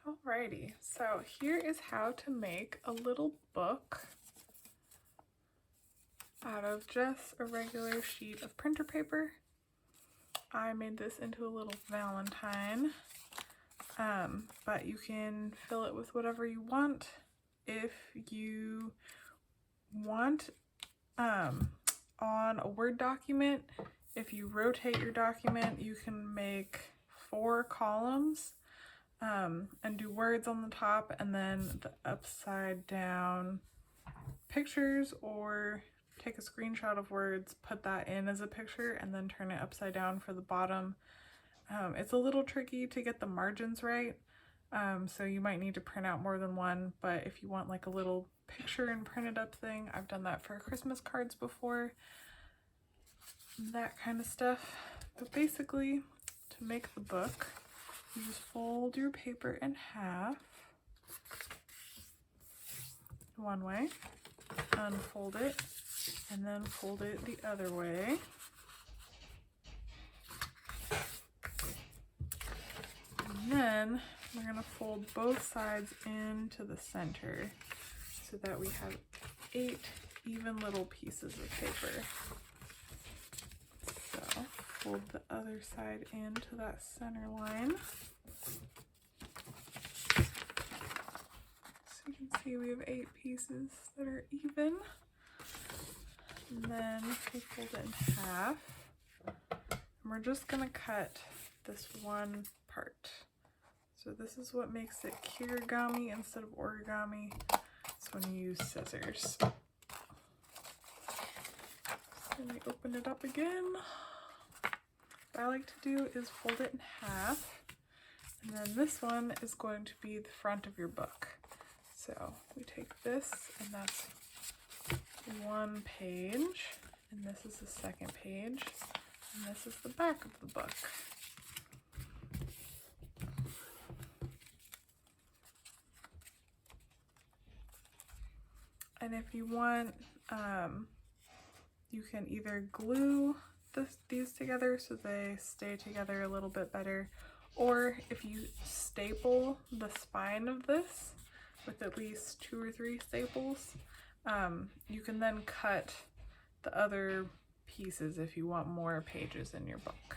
Alrighty, so here is how to make a little book out of just a regular sheet of printer paper. I made this into a little Valentine, but you can fill it with whatever you want. If you want, on a Word document, if you rotate your document, you can make 4 columns and do words on the top and then the upside down pictures, or take a screenshot of words, put that in as a picture, and then turn it upside down for the bottom. It's a little tricky to get the margins right, so you might need to print out more than one, but if you want like a little picture and printed up thing, I've done that for Christmas cards before, that kind of stuff. But basically, to make the book, you just fold your paper in half one way, unfold it, and then fold it the other way. And then we're going to fold both sides into the center so that we have 8 even little pieces of paper. So fold the other side into that center line. So you can see we have 8 pieces that are even. And then we fold it in half. And we're just going to cut this one part. So this is what makes it Kirigami instead of origami. It's when you use scissors. So let me open it up again. What I like to do is fold it in half, and then this one is going to be the front of your book. So we take this, and that's one page, and this is the second page, and this is the back of the book. And if you want, you can either glue these together so they stay together a little bit better, or if you staple the spine of this with at least 2 or 3 staples, you can then cut the other pieces if you want more pages in your book.